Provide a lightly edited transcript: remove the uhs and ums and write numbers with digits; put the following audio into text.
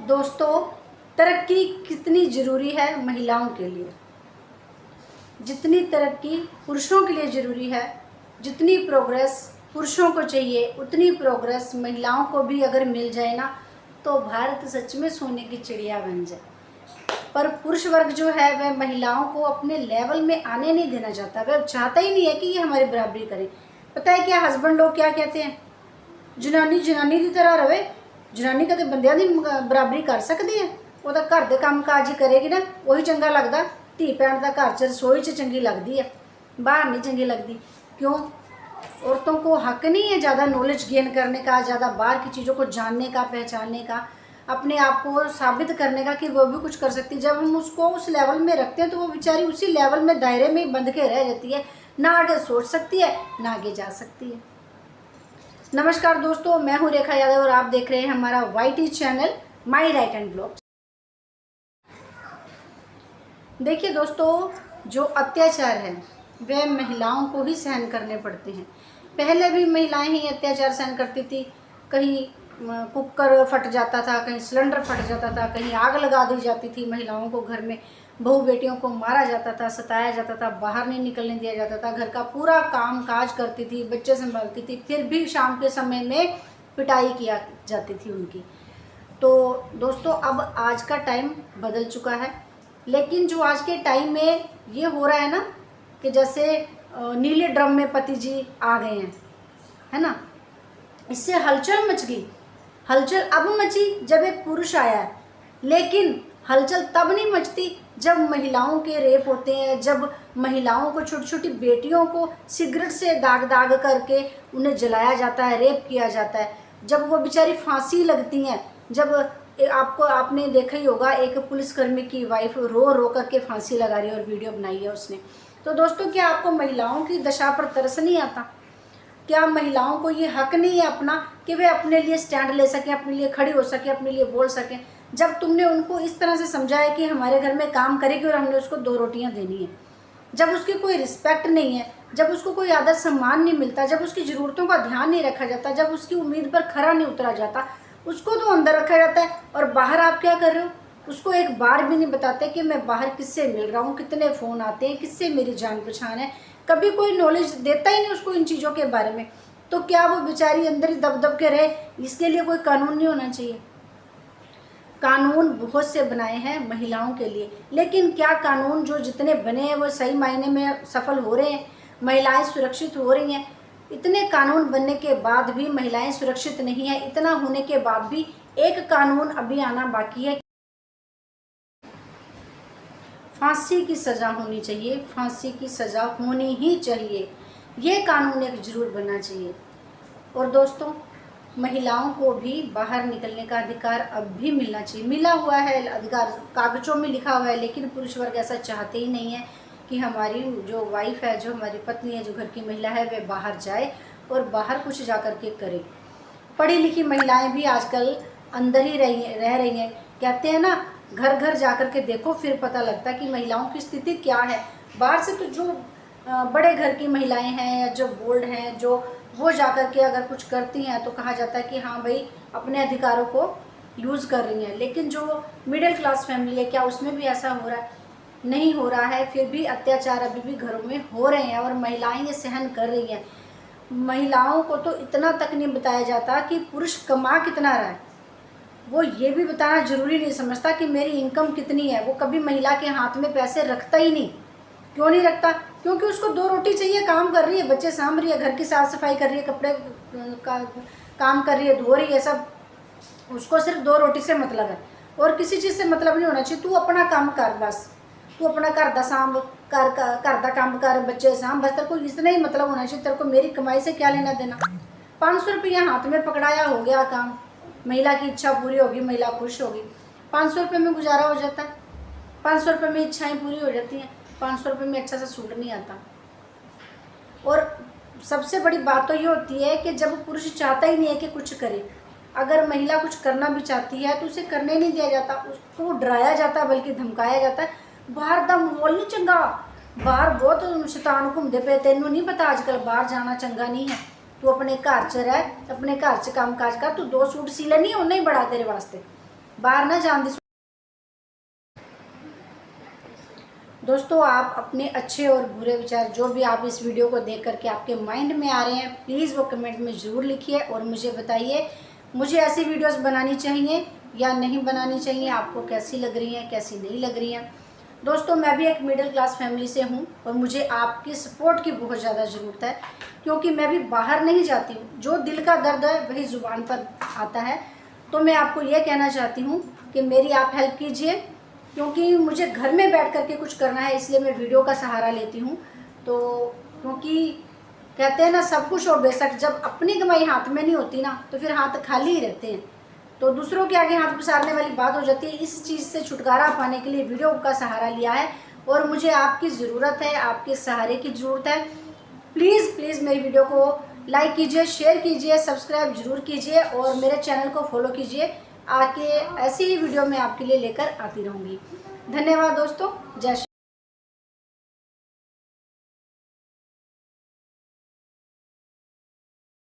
दोस्तों, तरक्की कितनी ज़रूरी है महिलाओं के लिए। जितनी तरक्की पुरुषों के लिए ज़रूरी है, जितनी प्रोग्रेस पुरुषों को चाहिए, उतनी प्रोग्रेस महिलाओं को भी अगर मिल जाए ना, तो भारत सच में सोने की चिड़िया बन जाए। पर पुरुष वर्ग जो है वह महिलाओं को अपने लेवल में आने नहीं देना चाहता। वह चाहता ही नहीं है कि ये हमारी बराबरी करें। पता है क्या हस्बैंड लोग क्या कहते हैं? जनानी जनानी की तरह रहे। जनानी कदे बंदियां दी बराबरी कर सकती है? वो तो घर के काम काज ही करेगी ना, वही चंगा लगता। धी भैन का घर च रसोई च चंगी लगती है, बाहर नहीं चंगी लगती। क्यों? औरतों को हक नहीं है ज़्यादा नॉलेज गेन करने का, ज़्यादा बाहर की चीज़ों को जानने का, पहचानने का, अपने आप को साबित करने का कि वो भी कुछ कर सकती है। जब हम उसको उस लेवल में रखते हैं तो वो बेचारी उसी लेवल में दायरे में ही बंध के रह जाती है, ना आगे सोच सकती है ना आगे जा सकती है। नमस्कार दोस्तों, मैं हूँ रेखा यादव और आप देख रहे हैं हमारा YT channel my right and blogs. देखिए दोस्तों, जो अत्याचार है वह महिलाओं को ही सहन करने पड़ते हैं। पहले भी महिलाएं ही अत्याचार सहन करती थी। कहीं कुकर फट जाता था, कहीं सिलेंडर फट जाता था, कहीं आग लगा दी जाती थी महिलाओं को। घर में बहू बेटियों को मारा जाता था, सताया जाता था, बाहर नहीं निकलने दिया जाता था। घर का पूरा काम काज करती थी, बच्चे संभालती थी, फिर भी शाम के समय में पिटाई किया जाती थी उनकी। तो दोस्तों, अब आज का टाइम बदल चुका है, लेकिन जो आज के टाइम में ये हो रहा है ना कि जैसे नीले ड्रम में पति जी आ गए हैं, है ना, इससे हलचल मच गई। हलचल अब मची जब एक पुरुष आया है, लेकिन हलचल तब नहीं मचती जब महिलाओं के रेप होते हैं, जब महिलाओं को, छोटी छोटी बेटियों को सिगरेट से दाग दाग करके उन्हें जलाया जाता है, रेप किया जाता है, जब वो बेचारी फांसी लगती हैं। जब आपने देखा ही होगा, एक पुलिसकर्मी की वाइफ रो रो करके फांसी लगा रही है और वीडियो बनाई है उसने। तो दोस्तों, क्या आपको महिलाओं की दशा पर तरस नहीं आता? क्या महिलाओं को ये हक नहीं है अपना कि वे अपने लिए स्टैंड ले सकें, अपने लिए खड़ी हो सकें, अपने लिए बोल सकें? जब तुमने उनको इस तरह से समझाया कि हमारे घर में काम करेगी और हमने उसको 2 रोटियां देनी है, जब उसकी कोई रिस्पेक्ट नहीं है, जब उसको कोई आदर सम्मान नहीं मिलता, जब उसकी ज़रूरतों का ध्यान नहीं रखा जाता, जब उसकी उम्मीद पर खरा नहीं उतरा जाता, उसको तो अंदर रखा जाता है। और बाहर आप क्या कर रहे हो? उसको एक बार भी नहीं बताते कि मैं बाहर किससे मिल रहा हूँ, कितने फ़ोन आते हैं, किससे मेरी जान पहचान है। कभी कोई नॉलेज देता ही नहीं उसको इन चीज़ों के बारे में। तो क्या वो बेचारी अंदर ही दब दब के रहे? इसके लिए कोई कानून नहीं होना चाहिए? कानून बहुत से बनाए हैं महिलाओं के लिए, लेकिन क्या कानून जो जितने बने हैं वो सही मायने में सफल हो रहे हैं? महिलाएं सुरक्षित हो रही हैं? इतने कानून बनने के बाद भी महिलाएं सुरक्षित नहीं है। इतना होने के बाद भी एक कानून अभी आना बाकी है। फांसी की सज़ा होनी चाहिए, फांसी की सज़ा होनी ही चाहिए। ये कानून एक जरूर बनना चाहिए। और दोस्तों, महिलाओं को भी बाहर निकलने का अधिकार अब भी मिलना चाहिए। मिला हुआ है अधिकार, कागजों में लिखा हुआ है, लेकिन पुरुष वर्ग ऐसा चाहते ही नहीं है कि हमारी जो वाइफ है, जो हमारी पत्नी है, जो घर की महिला है, वह बाहर जाए और बाहर कुछ जा कर के करे। पढ़ी लिखी महिलाएं भी आजकल अंदर ही रह रही हैं। कहते हैं ना, घर घर जा कर के देखो, फिर पता लगता है कि महिलाओं की स्थिति क्या है। बाहर से तो जो बड़े घर की महिलाएं हैं या जो बोल्ड हैं, जो वो जा कर के अगर कुछ करती हैं तो कहा जाता है कि हाँ भाई, अपने अधिकारों को यूज़ कर रही हैं। लेकिन जो मिडिल क्लास फैमिली है, क्या उसमें भी ऐसा हो रहा है? नहीं हो रहा है। फिर भी अत्याचार अभी भी घरों में हो रहे हैं और महिलाएं ये सहन कर रही हैं। महिलाओं को तो इतना तक नहीं बताया जाता कि पुरुष कमा कितना रहा है। वो ये भी बताना ज़रूरी नहीं समझता कि मेरी इनकम कितनी है। वो कभी महिला के हाथ में पैसे रखता ही नहीं। क्यों नहीं रखता? क्योंकि उसको 2 रोटी चाहिए, काम कर रही है, बच्चे साँभ रही है, घर की साफ़ सफाई कर रही है, कपड़े का काम कर रही है, धो रही है, सब। उसको सिर्फ 2 रोटी से मतलब है और किसी चीज़ से मतलब नहीं होना चाहिए। तू अपना काम कर, बस तू अपना घर का साँभ, घर का काम कर, बच्चे साँभ, बस। तेरे को इतना ही मतलब होना चाहिए। तेरे को मेरी कमाई से क्या लेना देना? 500 रुपया हाथ में पकड़ाया, हो गया काम। महिला की इच्छा पूरी होगी, महिला खुश होगी। 500 रुपये में गुजारा हो जाता है, 500 रुपये में इच्छाएँ पूरी हो जाती हैं। 500 रुपये में अच्छा सा सूट नहीं आता। और सबसे बड़ी बात तो ये होती है कि जब पुरुष चाहता ही नहीं है कि कुछ करे, अगर महिला कुछ करना भी चाहती है तो उसे करने नहीं दिया जाता, उसको डराया जाता, बल्कि धमकाया जाता है। बाहर दा माहौल नहीं चंगा, बाहर बहुत शैतान घूमते पे, तेनू नहीं पता आजकल बाहर जाना चंगा नहीं है। तू अपने घर च रह, अपने घर च काम काज कर, तू 2 सूट सी लेनी, उन्ना ही बड़ा तेरे वास्ते। बाहर ना जान दी। दोस्तों, आप अपने अच्छे और बुरे विचार जो भी आप इस वीडियो को देख करके आपके माइंड में आ रहे हैं, प्लीज़ वो कमेंट में ज़रूर लिखिए और मुझे बताइए मुझे ऐसी वीडियोस बनानी चाहिए या नहीं बनानी चाहिए, आपको कैसी लग रही हैं, कैसी नहीं लग रही हैं। दोस्तों, मैं भी एक मिडिल क्लास फैमिली से हूँ और मुझे आपकी सपोर्ट की बहुत ज़्यादा ज़रूरत है, क्योंकि मैं भी बाहर नहीं जाती हूँ। जो दिल का दर्द है वही ज़ुबान पर आता है। तो मैं आपको ये कहना चाहती हूँ कि मेरी आप हेल्प कीजिए, क्योंकि मुझे घर में बैठ करके कुछ करना है, इसलिए मैं वीडियो का सहारा लेती हूँ। तो क्योंकि कहते हैं ना, सब कुछ और बेशक जब अपनी कमाई हाथ में नहीं होती ना, तो फिर हाथ खाली ही रहते हैं, तो दूसरों के आगे हाथ पसारने वाली बात हो जाती है। इस चीज़ से छुटकारा पाने के लिए वीडियो का सहारा लिया है और मुझे आपकी ज़रूरत है, आपके सहारे की ज़रूरत है। प्लीज़ प्लीज़ मेरी वीडियो को लाइक कीजिए, शेयर कीजिए, सब्सक्राइब जरूर कीजिए और मेरे चैनल को फॉलो कीजिए। आके ऐसी ही वीडियो मैं आपके लिए लेकर आती रहूँगी। धन्यवाद दोस्तों, जय श्री।